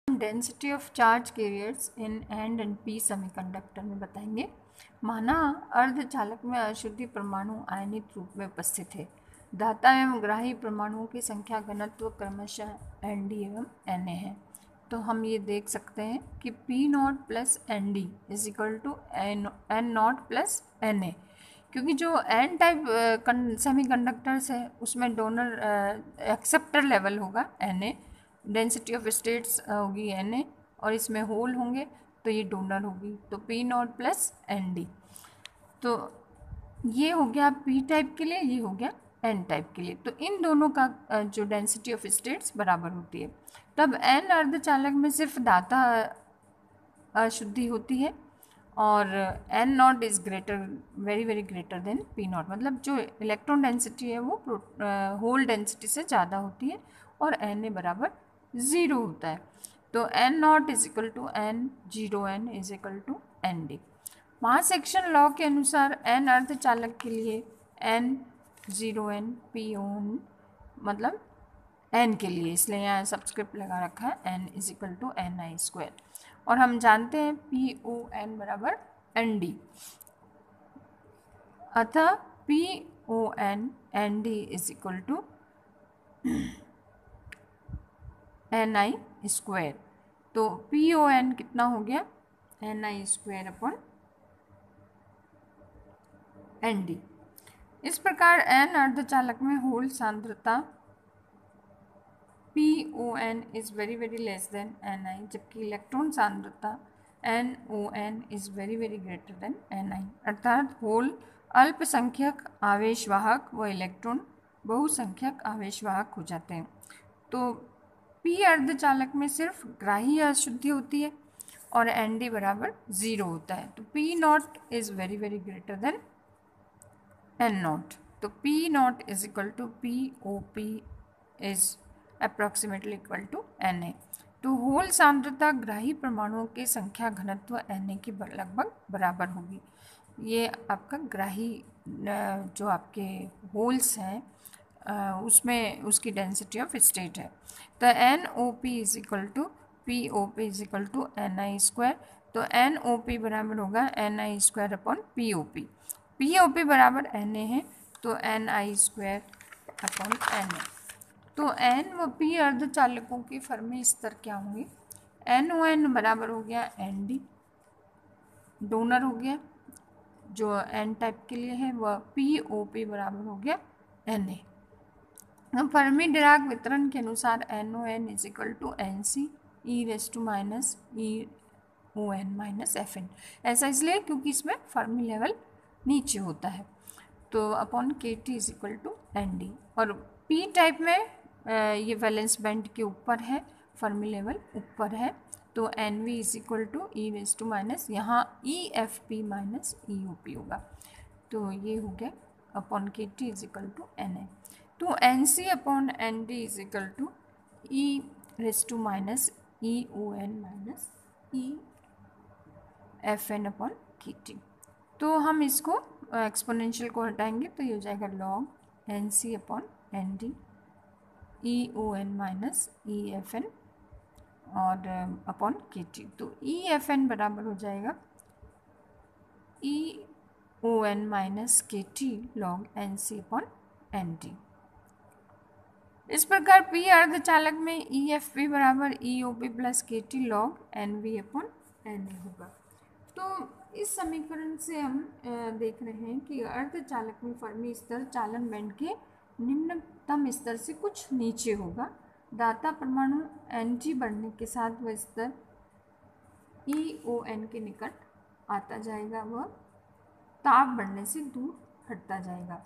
Density of charge carriers in and P semiconductor में बताएंगे। माना अर्धचालक में अशुद्धि परमाणु आयनित रूप में उपस्थित है। दाता एवं ग्राही परमाणुओं की संख्या घनत्व क्रमशः Nd एवं Na है। तो हम ये देख सकते हैं कि P0 plus Nd is equal to N0 plus Na, क्योंकि जो एन टाइप सेमीकंडक्टर्स है उसमें डोनर एक्सेप्टर लेवल होगा Na, डेंसिटी ऑफ स्टेट्स होगी Na, और इसमें होल होंगे तो ये डोनर होगी, तो P0 प्लस Nd। तो ये हो गया P टाइप के लिए, ये हो गया N टाइप के लिए। तो इन दोनों का जो डेंसिटी ऑफ स्टेट्स बराबर होती है। तब N अर्धचालक में सिर्फ दाता अशुद्धि होती है और N0 is greater, very very greater then P0, मतलब जो इलेक्ट्रॉन डेंसिटी है वो होल डेंसिटी से ज़्यादा होती है और Na बराबर 0 होता है। तो N0 is equal to N, 0N is equal to Nd। Mass action law के अनुसार N अर्धचालक के लिए N 0N P0N मतलब N के लिए, इसलिए यहाँ सब्सक्रिप्ट लगा रखा है N is equal to Ni²। और हम जानते हैं PON बराबर Nd, अतः PON Nd is equal to Ni²। तो PON कितना हो गया, Ni² अपॉन Nd। इस प्रकार N अर्धचालक में होल सांद्रता PON is very very less than Ni, जबकि इलेक्ट्रॉन सांद्रता NON is very very greater then Ni, अर्थात होल अल्पसंख्यक आवेशवाहक व इलेक्ट्रॉन बहुसंख्यक आवेशवाहक हो जाते हैं। तो P अर्धचालक में सिर्फ ग्राही अशुद्धि होती है और Nd बराबर 0 होता है। तो P0 is very very greater than N0। तो P0 is equal to POP is approximately equal to Na। तो होल सांद्रता ग्राही परमाणुओं की संख्या घनत्व Na के लगभग बराबर होगी। ये आपका ग्राही जो आपके होल्स हैं उसमें उसकी डेंसिटी ऑफ स्टेट है। तो NOP is equal to POP is equal to Ni²। तो NOP बराबर होगा Ni² अपॉन POP। POP बराबर Na है तो Ni² अपॉन Na। तो N व P अर्धचालकों के फर्मी स्तर क्या होंगे। NON बराबर हो गया Nd, डोनर हो गया जो N टाइप के लिए है, वह POP बराबर हो गया Na। अब फर्मी डिराक वितरण के अनुसार NON is equal to NC e⁻⁻⁴ ऐसा इसलिए क्योंकि इसमें फर्मी लेवल नीचे होता है। तो upon KT is equal to Nd। और P टाइप में ये वैलेंस बैंड के ऊपर है, फर्मी लेवल ऊपर है, तो NV is equal to e⁻, यहाँ EFP माइनस EOP होगा। तो ये हो गया upon KT is equal to Na। तो NC upon Nd is equal to e⁻EON minus EFN upon KT। तो हम इसको एक्सपोनेंशियल को हटाएंगे तो ये हो जाएगा log NC upon Nd EON minus EFN और अपॉन KT। तो EFN बराबर हो जाएगा EON minus KT log NC upon Nd। इस प्रकार P अर्धचालक में EFP बराबर EOP plus KT log NV upon Na होगा। तो इस समीकरण से हम देख रहे हैं कि अर्धचालक में फर्मी स्तर चालन बैंड के निम्नतम स्तर से कुछ नीचे होगा। दाता परमाणु Ng बढ़ने के साथ वह स्तर EON के निकट आता जाएगा, वह ताप बढ़ने से दूर हटता जाएगा।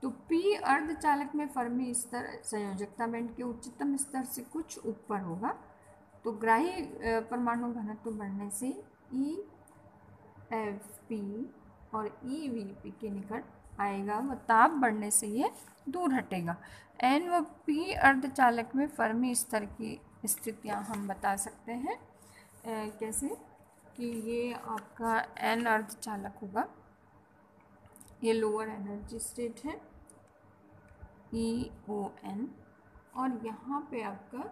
तो P अर्धचालक में फर्मी स्तर संयोजकता बैंड के उच्चतम स्तर से कुछ ऊपर होगा। तो ग्राही परमाणु घनत्व बढ़ने से EFP और EVP के निकट आएगा, व ताप बढ़ने से यह दूर हटेगा। N व P अर्धचालक में फर्मी स्तर की स्थितियां हम बता सकते हैं कैसे कि ये आपका N अर्धचालक होगा, ये लोअर एनर्जी स्टेट है EON, और यहाँ पे आपका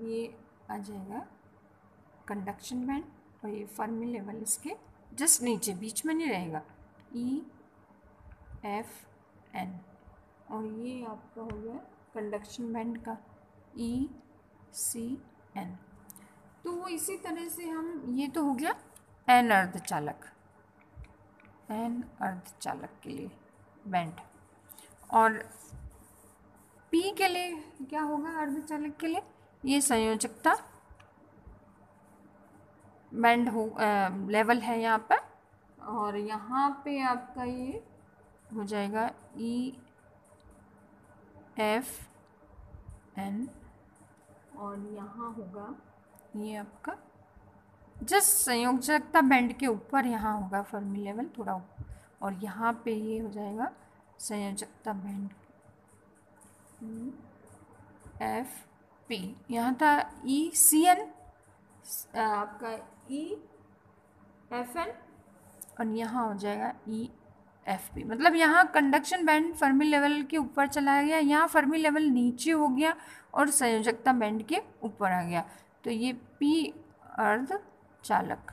ये आ जाएगा कंडक्शन बैंड, और ये फर्मी लेवल इसके जस्ट नीचे, बीच में नहीं रहेगा, EFN, और ये आपका हो गया कंडक्शन बैंड का ECN। तो इसी तरह से हम, ये तो हो गया एन अर्धचालक, एन अर्धचालक के लिए बैंड। और पी के लिए क्या होगा अर्धचालक के लिए, ये संयोजकता बैंड हो लेवल है यहाँ पर, और यहाँ पे आपका ये हो जाएगा EFN, और यहाँ होगा ये आपका जस्ट संयोजकता बैंड के ऊपर यहाँ होगा फर्मी लेवल थोड़ा ऊपर, और यहाँ पे ये हो जाएगा संयोजकता बैंड FP। यहाँ था ECN आपका EFN, और यहाँ हो जाएगा EFP। मतलब यहाँ कंडक्शन बैंड फर्मी लेवल के ऊपर चला गया, यहाँ फर्मी लेवल नीचे हो गया और संयोजकता बैंड के ऊपर आ गया। तो ये P अर्धचालक